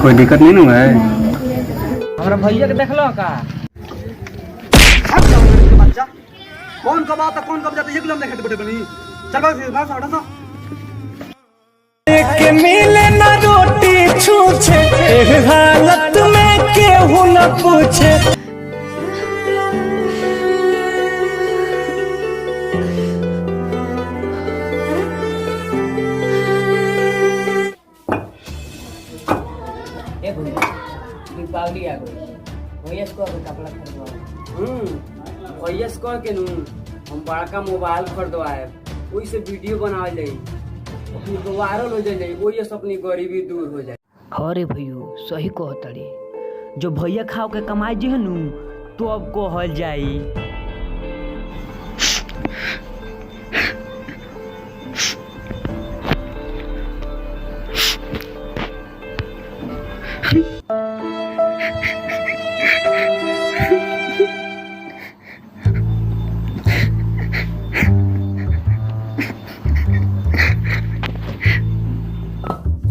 कोई दिक्कत नहीं ना है। हमारा भैया के देख लो का बच्चा कौन कब आता कौन कब जाता ये गुलाम देखते बटे बनी चल भाग हटा सा के मिले ना रोटी छूछे हालत में केहू न पूछे। दीपावली आ गई भैया को कपड़ा खरीदवा भैया को के नु हम बड़का मोबाइल खरीदवाए ओई से वीडियो बनावे जाई अपनी वायरल हो जाए ओई से अपनी गरीबी दूर हो जाए। अरे भैया सही कहतड़ी जो भैया खाओ के कमाई जी नु तो अब कहल जाई।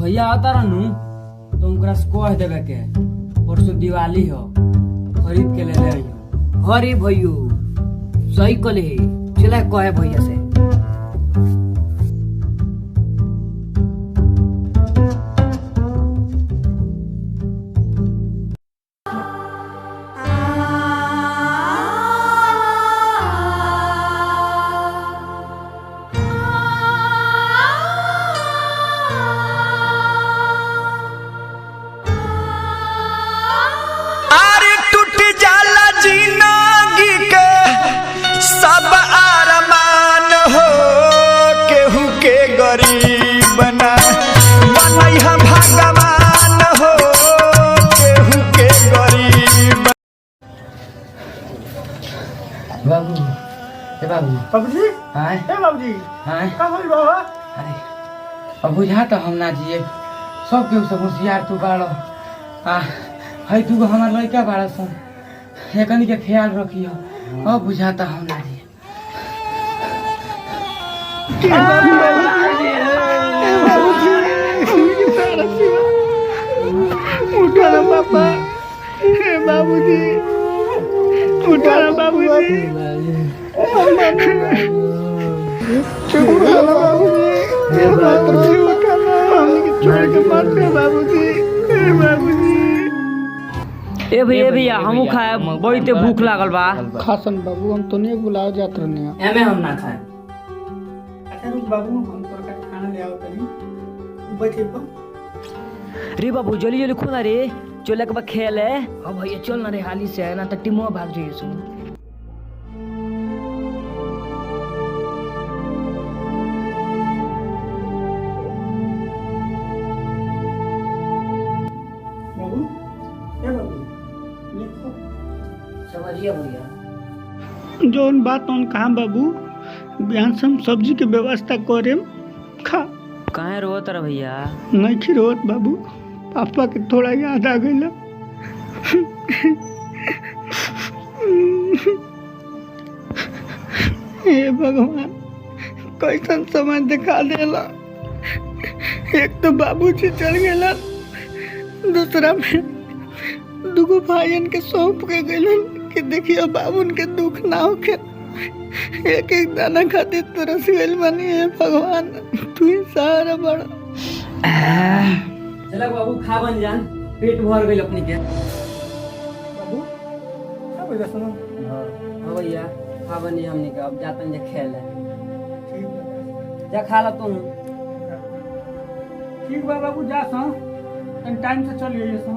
भैया आता रहनु तो उनकरा से कह देवे के परसों दिवाली हो खरीद के ले ले आइयो। अरे भैया सही कले चला कहे भैया से। बाबू ए बाबू बाबूजी हां ए बाबूजी हां का होई बाबा अरे अब बुझा तो हम ना जिए सब के सब होशियार तू बाड़ो है तू हमार लड़का बाड़ा सन एकनी के ख्याल रखियो अब बुझा तो हम ना जिए। उठा ना पापा हे बाबूजी उठा ना बाबूजी छोड़ ना बाबूजी हे बाबूजी उठा ना हमने छोड़ के मत दे बाबूजी हे बाबूजी। ए भैया हमू खाए बहुते भूख लागल बा। खासन बाबू हम तो नहीं बुलाओ जात रहने एमे हम ना खाए। अच्छा रुक बाबू हम तोर का खाना ले आओ तनी बैठे पर रे बाबू जल्दी जल्दी खुना रे चले के बाद खेल है। अब भैया चल ना रे हाली से है ना तो टीमो भाग जाइए सुन। बाबू क्या बाबू लिखो समझिए भैया जोन बात उन कहाँ बाबू बिहान से हम सब्जी के व्यवस्था करे खा कहाँ रोत रहा भैया नहीं खिरोत बाबू पापा के थोड़ा याद आ गई हे भगवान कैसन समय दिखा देला एक तो बाबूजी चल गए दूसरा में दुगो भाईन के सौंप के गइलन कि देखियो बाबून के दुख ना होके एक एक दाना खातिर तरस गइल बानी। हे भगवान तू ही सहारा बड़ा। चला बाबू खा बन जान पेट भर गइल अपनी के। बाबू क्या बोल रहा सुनो हां भैया खा बनी हमनी के अब जातन जे खेल है ठीक बा जा खा ला तू। ठीक बा बाबू जा सा टाइम से चल गई सा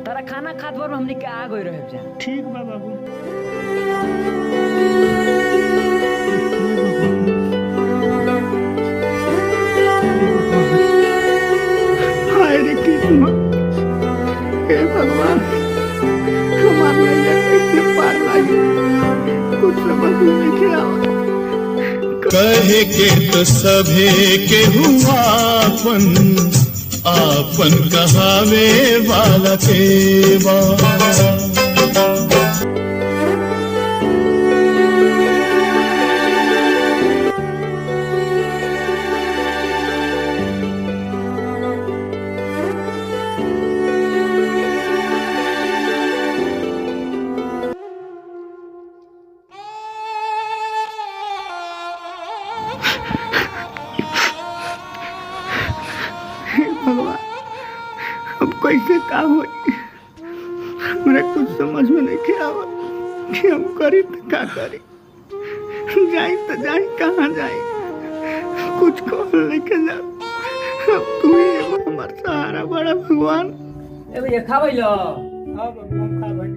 तारा खाना खात पर हमने के आ गई रहे जा। ठीक बा बाबू हाय रे कृष्ण हे भगवान हमारे नैया कैसे पार लागी कुछ समझ नहीं खिलावा कहे के तो सभे के हुआ आपन कहावे वाला केवा। अब कैसे का होई हमरा कुछ समझ में नहीं आवा कि हम करी तो का करी, जाई तो जाई कहाँ जाई, कुछ कॉल लेके जा। अब तू ही एगो हमार सहारा बड़ा भगवान। ए भैया खाबै लो। हां बाबू हम खा भाई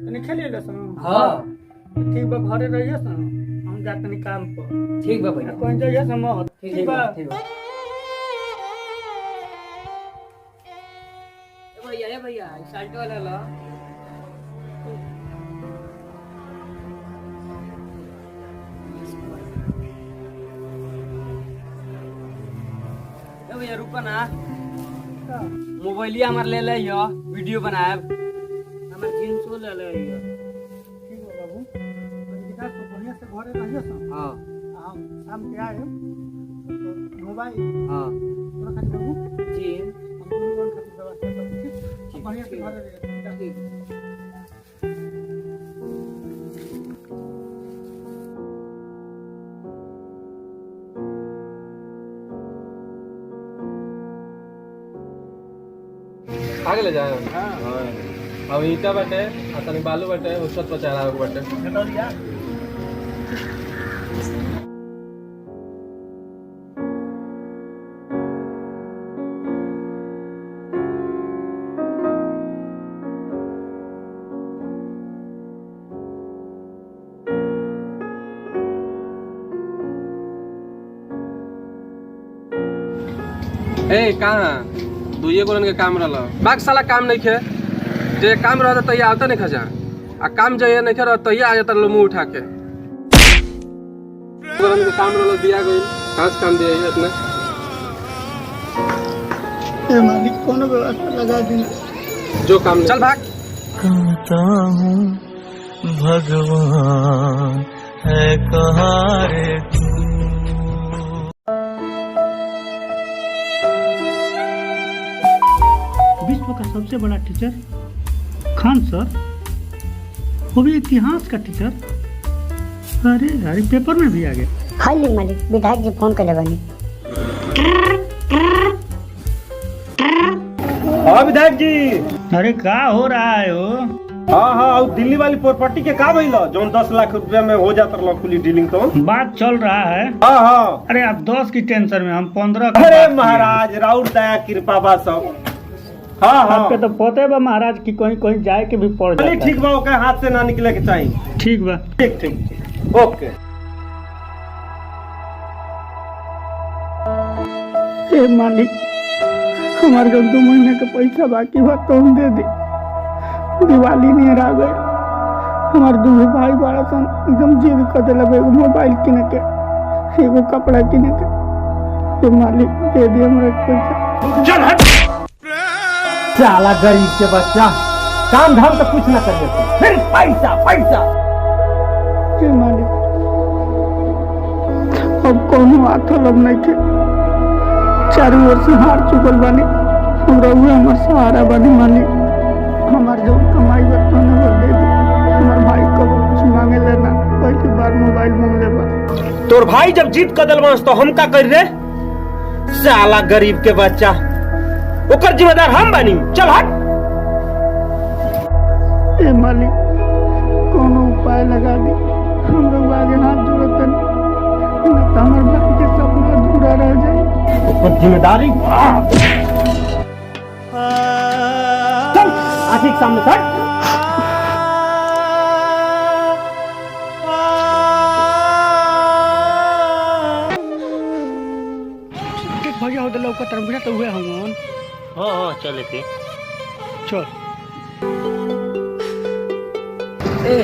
तनी खेले ले सन। हां ठीक बा घरे रहिए सन, हम जा तनी काम पर। ठीक बा भैया, कौन जाइए सन मत। ठीक बा ठीक बा। ए भैया शर्ट वाला लो। ए भैया रुको ना, मोबाइलिया हमार ले ले यो, वीडियो बनाएब। हमार जींस ले ले आइए। ठीक है बाबू, दिखा तो बढ़िया से घरे रहिए सन। हां हम शाम के आए मोबाइल हां तोरा खाली बाबू जी हम लोगन खातिर व्यवस्था सब ठीक बढ़िया से घरे रहिए। आगे ले जाए। हाँ अब ईटा बटे आ तनी बालू बटे उसत पर चढ़ावे के बटे। घटोलिया ए कहाँ दुइये गोरन के काम रहल, बाग साला काम नहीं खे, जे काम रहता तैया आवता नहीं खजा, आ काम जइए नहीं खे तैया आ जाता लो मुंह उठा के। गोरन के काम रहल दिया गई, कहाँ से काम दिया इतना। ए मालिक कोनो व्यवस्था लगा देना। जो काम चल भाग। कहता हूँ भगवान है कहाँ रे तू। विश्व का सबसे बड़ा टीचर खान सर, वो भी इतिहास का टीचर। अरे अरे पेपर में भी आ गए। हाँ जी मालिक, विधायक जी फोन कर बनी। हाँ विधायक जी। अरे का हो रहा है वो? हाँ हाँ दिल्ली वाली प्रॉपर्टी के का भइल जो 10 लाख रुपया में हो जाता रहा खुली डीलिंग तो बात चल रहा है। हाँ हाँ। अरे आप 10 की टेंशन में, हम 15 अरे महाराज राउर दया कृपा बा सब। हाँ हाँ आपके तो पते बा महाराज की कहीं कहीं जाए के भी पड़ जाता है। ठीक बा, ओके हाथ से ना निकले के चाहिए। ठीक बा। ठीक ठीक ओके। ए मालिक, हमारे को 2 महीने का पैसा बाकी बा तो हम दे दी। दिवाली नहीं रह गए, हमारे 2 भाई बड़ा सन एकदम जिद कर दिला एगो मोबाइल किने के, एगो कपड़ा किने के। ए मालिक दे दी हमरा पैसा। चल हट साला गरीब के बच्चा, काम धाम तो कुछ ना कर देते, फिर पैसा पैसा। ए मालिक अब कोनो आथल अब नहीं थे, चारों ओर से हार चुकल बानी, हमरा हुए हमार सहारा बानी। मालिक हमार जो कमाई बर्तन वो दे दी। हमार भाई कब कुछ मांगे लेना, पहली बार मोबाइल मांग ले बा। तोर भाई जब जीत कर दिलवांस तो हम का कर रे साला गरीब के बच्चा, ओकर जिम्मेदार हम बानी। चल हट। ए मालिक कोनो उपाय लगा दी, हम लोग आगे हाथ जोड़ते नहीं तो हमार भाई के सपना अधूरा रह जाए। ओकर जिम्मेदारी चल आखिर के सामने हट। भैया हो दिला ओकर तरफ तो हुए हम। हाँ हाँ चले के चल। ए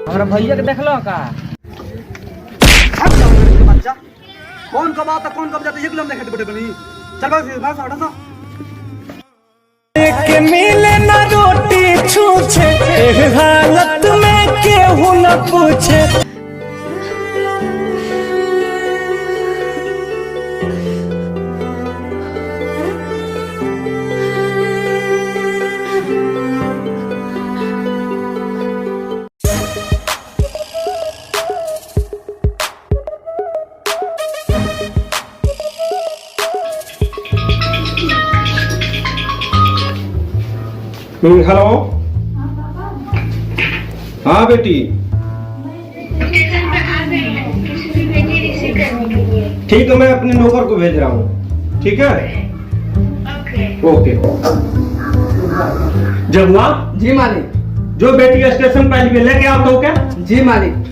हमरा भैया के देखलो का? बच्चा कौन कब आता कौन कब जाता ये गुलाम देखे बड़े बनी। चल भाग हटा सा। के मिले न रोटी छूछे, एक हालत में केहू न पूछे। हेलो। हाँ बेटी, ठीक है, मैं अपने नौकर को भेज रहा हूँ। ठीक है, ओके। जगुआ जी मालिक। जो बेटी स्टेशन पहले भी लेके आओ तो क्या? जी मालिक।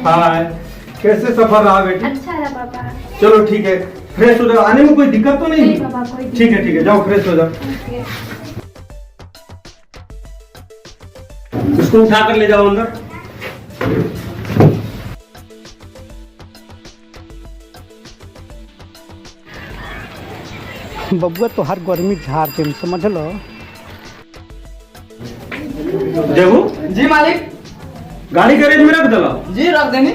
हाय, कैसे सफर रहा बेटी? अच्छा रहा पापा। चलो ठीक है, फ्रेश हो जाओ। आने में कोई दिक्कत तो नहीं? नहीं पापा, कोई दिक्कत ठीक है, जाओ फ्रेश हो जाओ। इसको उठा कर ले जाओ अंदर। बबुआ तो हर गर्मी झाड़ के समझ लो। जगू जी मालिक। गाड़ी गैरेज में रख दला। जी रख देनी।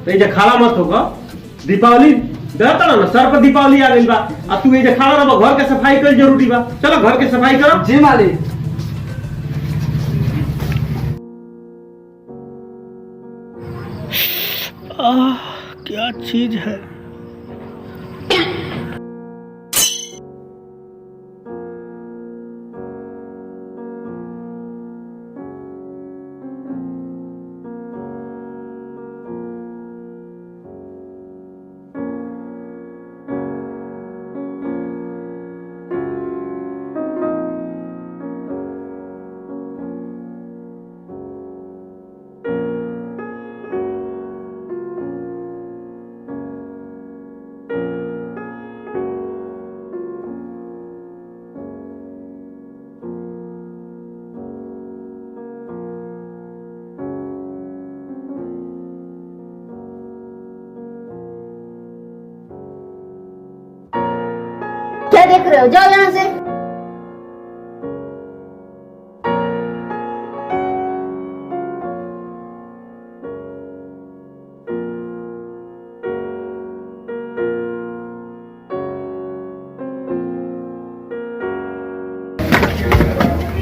तो ये खाला मत होगा। दीपावली देता ना, सर पर दीपावली आ गई बा। अब तू ये खाना रहा, घर के सफाई कर जरूरी बा। चलो घर के सफाई करो। जी मालिक। क्या चीज है। क्या देख रहे हो, जाओ यहाँ से।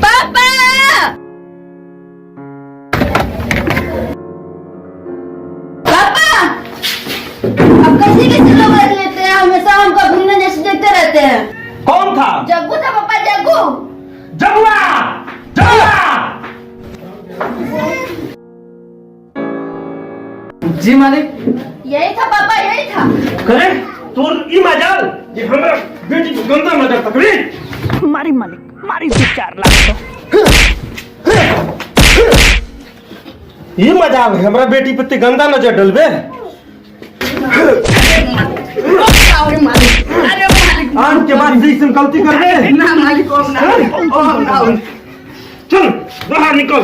पापा! पापा! अब कैसे कैसे लोग रख लेते हैं, हमेशा हमको भिन्न जैसे देखते रहते हैं। कौन था? जग्गू था पापा, जग्गू। जगुआ! जगुआ! जी मालिक। यही था पापा, यही था। करे तोर ई मजाल ये हमरा बेटी को गंदा नजर पकड़ी। मारी मालिक, मारी 2-4 लाख ये मजाल है हमरा बेटी पे गंदा नजर डलबे। अरे मालिक, अरे मालिक। आज के बाद जैसे गलती करबे ना मालिक, और ना। चल बाहर निकल।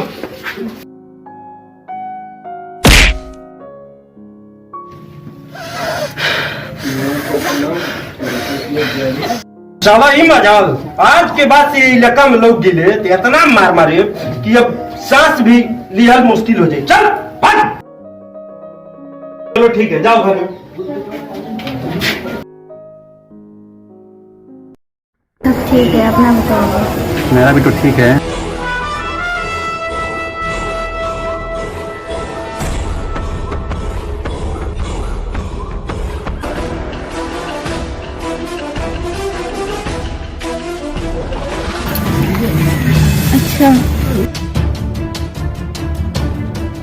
साला ई मजाल आज के बाद से इलाका में लोग गिले तो इतना मार मारे कि अब सांस भी लिहल मुश्किल हो जाए। चल भाग। चलो ठीक है, जाओ घर में। सब ठीक है, अपना बताओ। मेरा भी तो ठीक है। अच्छा,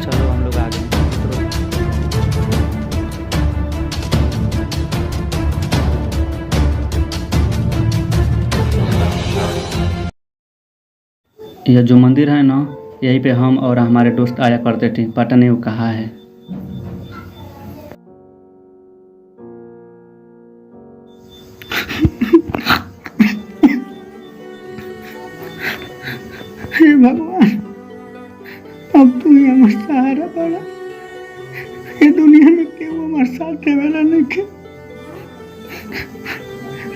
चलो हम लोग आ गए। यह जो मंदिर है ना, यहीं पे हम और हमारे दोस्त आया करते थे। पता नहीं वो कहाँ है। हे भगवान, अब तू ही हमार सहारा बड़ा। ये दुनिया में केहू हमार साथ देवेला नइखे।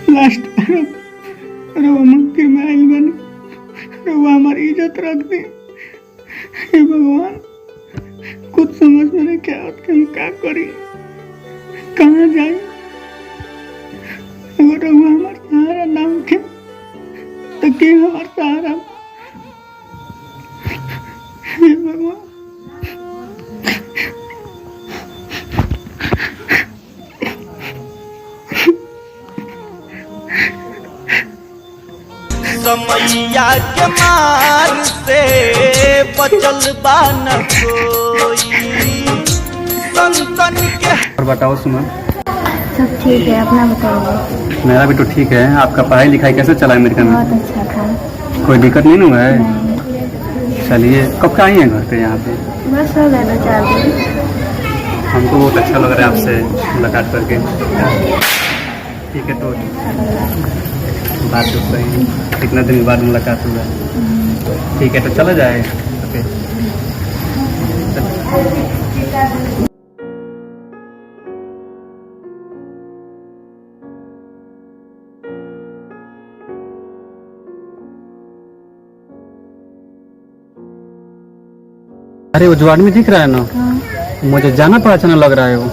लास्ट बार रउआ मंदिर में आइल बानी, रउआ हमार इज्जत हाथ रख दी। हे भगवान, कुछ समझ में नहीं क्या कि हम क्या करी, कहाँ जाए। अगर वो हमारा सहारा ना उठे तो के हमारा सहारा। हे भगवान, समैया के मार से बचल बा न कोई संतन के। और बताओ सुमन। सब ठीक है, अपना बताइए। मेरा भी तो ठीक है। आपका पढ़ाई लिखाई कैसे चला है अमेरिका में? बहुत अच्छा था। कोई दिक्कत नहीं हुआ है? चलिए, कब का आई हैं घर पे यहाँ पे? बस हो गया 2-4 दिन। हमको बहुत अच्छा लग रहा है आपसे मुलाकात करके। ठीक है, तो बात तो सही, कितना दिन बाद मुलाकात हुआ। ठीक है, तो चला जाए। ओके। अरे वो जो आदमी दिख रहा है ना, मुझे जाना पहचाना लग रहा है वो।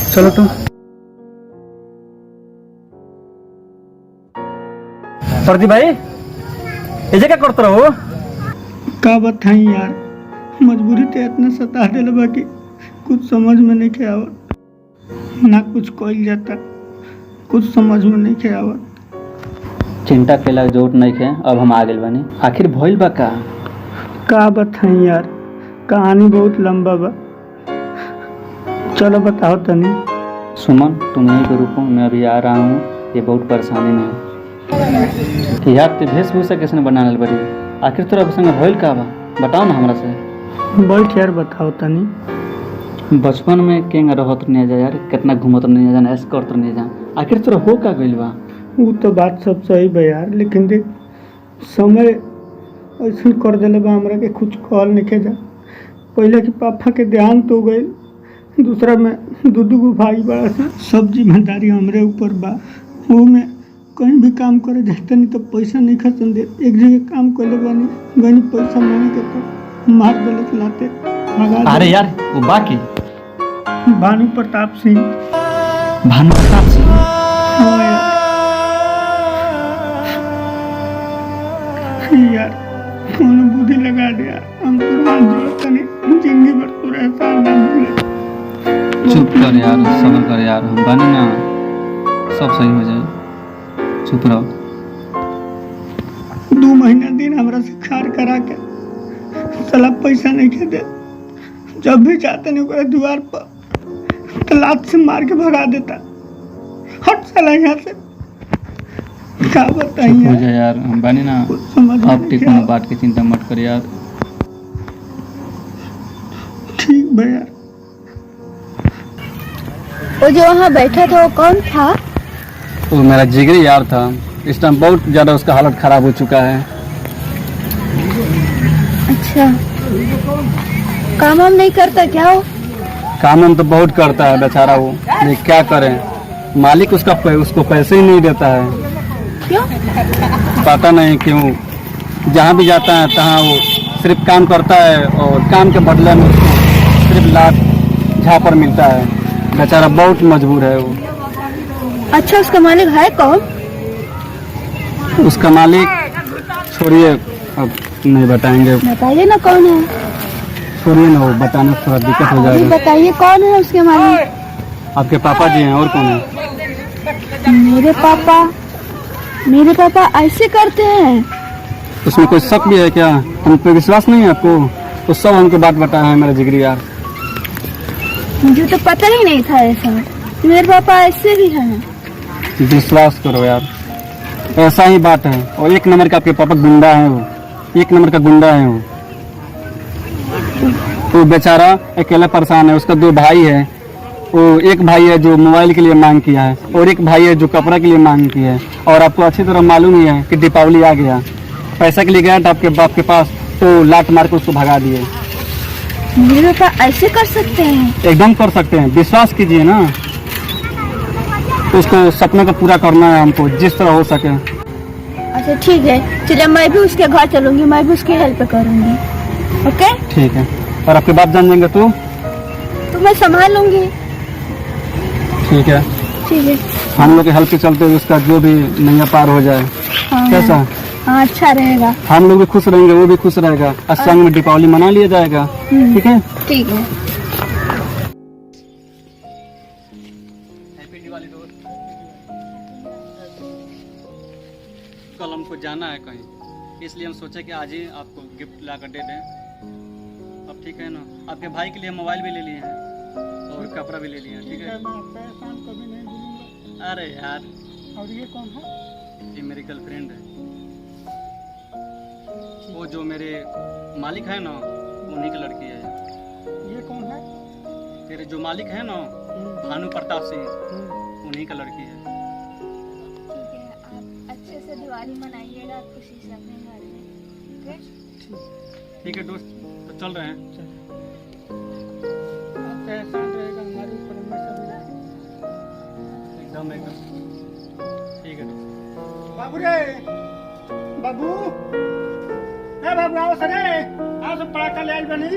चलो तो। प्रदीप भाई, ऐसे क्या करते रहो? का बताई यार, मजबूरी तो इतना सता दिल बाकी कुछ समझ में नहीं के आवत। ना कुछ कइल जाता, कुछ समझ में नहीं के आवत। चिंता केला जोट नहीं है। अब हम आ गए बानी। आखिर भइल बा का बताई यार, कहानी बहुत लंबा बा। चलो बताओ तनी। सुमन, तुम यहीं पे रुको, मैं अभी आ रहा हूँ। ये बहुत परेशानी में है कि यार ते वेशभूषा किसने बना ले बड़ी। आखिर तोरा संग भइल का बा? बताओ ना हमरा से। बैठ यार, बताओ तनी। बचपन में केंग रहत नहीं जा यार, कितना घूमत नहीं जाना, ऐसे करत नहीं जा। आखिर तोरा हो का गइल बा? वो तो बात सब सही बा यार, लेकिन देख समय ऐसे कर दिले बा हमरा के कुछ कहल नहीं के जा। पहले के पापा के देहांत हो गई, दूसरा में दू गो भाई बड़ा से। सब जिम्मेदारी हमरे ऊपर बा। वो में कहीं भी काम करे जाते नहीं तो पैसा नहीं खर्चन दे। एक जगह काम कर ले बानी, गनी पैसा मांगे के तो मार दलत लाते भगा। अरे यार वो बाकी भानु प्रताप सिंह। भानु प्रताप सिंह? हाँ यार, कौन बुद्धि लगा दिया। हम तो हाथ जोड़ते नहीं, जिंदगी भर तो रहता ना भूले। चुप कर यार, सब्र कर यार, हम बानी ना, सब सही हो जाए। चुप रहो। 2 महीना दिन हमरा से खार करा के साला पैसा नहीं के दे। जब भी जाते नहीं ओकरा द्वार पर तो लात से मार के भगा देता। हट साला यहाँ से। क्या बताइए हो जाए यार, हम बानी ना। अब ठीक कोनो बात की चिंता मत कर यार। ठीक भैया। वो जो वहाँ बैठा था वो कौन था? वो मेरा जिगरी यार था। इस टाइम बहुत ज़्यादा उसका हालत ख़राब हो चुका है। अच्छा, काम हम नहीं करता क्या वो? काम हम तो बहुत करता है बेचारा वो, लेकिन क्या करें, मालिक उसको पैसे ही नहीं देता है। क्यों? पता नहीं क्यों। जहाँ भी जाता है तहाँ वो सिर्फ काम करता है और काम के बदले में उसको सिर्फ लात झापड़ मिलता है। बेचारा बहुत मजबूर है वो। अच्छा, उसका मालिक है कौन? उसका मालिक छोड़िए, अब नहीं बताएंगे। बताइए ना कौन है। छोड़िए ना, वो बताने में थोड़ा दिक्कत हो अभी जाएगा। बताइए कौन है उसके मालिक? आपके पापा जी हैं, और कौन है? मेरे पापा ऐसे करते हैं? उसमें कोई शक भी है क्या? हम पे विश्वास नहीं है आपको? तो सब हमको बात बताया है मेरा जिगरी यार। मुझे तो पता ही नहीं था ऐसा। मेरे पापा ऐसे भी हैं। विश्वास करो यार, ऐसा ही बात है। और 1 नंबर का आपके पापा गुंडा है वो, 1 नंबर का गुंडा है वो। तो बेचारा अकेला परेशान है। उसका 2 भाई है। वो एक भाई है जो मोबाइल के लिए मांग किया है, और एक भाई है जो कपड़ा के लिए मांग किया है। और आपको अच्छी तरह मालूम ही है कि दीपावली आ गया, पैसा के लिए गया था आपके बाप के पास, तो लात मार कर उसको भगा दिए। मेरे पापा ऐसे कर सकते हैं? एकदम कर सकते हैं, विश्वास कीजिए ना। उसको सपने को पूरा करना है हमको, जिस तरह हो सके। अच्छा ठीक है, चलिए मैं भी उसके घर चलूंगी, मैं भी उसकी हेल्प करूंगी। ओके ठीक है। और आपके बाप जान जाएंगे तो? तो मैं संभाल लूंगी। ठीक है। ठीक है। हम लोग के हेल्प के चलते उसका जो भी नैया पार हो जाए। हाँ, कैसा? हाँ अच्छा रहेगा। हम लोग भी खुश रहेंगे, वो भी खुश रहेगा, और संग में दीपावली मना लिया जाएगा। ठीक है। ठीक है। हैप्पी दिवाली दोस्त। कल हमको जाना है कहीं, इसलिए हम सोचे कि आज ही आपको गिफ्ट ला कर दे दें। अब ठीक है ना? आपके भाई के लिए मोबाइल भी ले लिए हैं और कपड़ा भी ले लिए हैं। ठीक है। अरे यार, और ये कौन है? ये मेरी गर्लफ्रेंड है। वो जो मेरे मालिक है ना, उन्हीं की लड़की है। ये कौन है? तेरे जो मालिक है ना, भानु प्रताप सिंह, उन्हीं का लड़की है। ठीक है, आप अच्छे से दिवाली मनाइएगा खुशी से अपने घर में। ठीक है दोस्त, तो चल रहे हैं। आपका एहसान रहेगा हमारे ऊपर, हमेशा एकदम एकदम ठीक है दोस्त। बाबू रे, बाबू, ए बाबू आओ सरे, आओ सब पटाखा ले आइल बनी।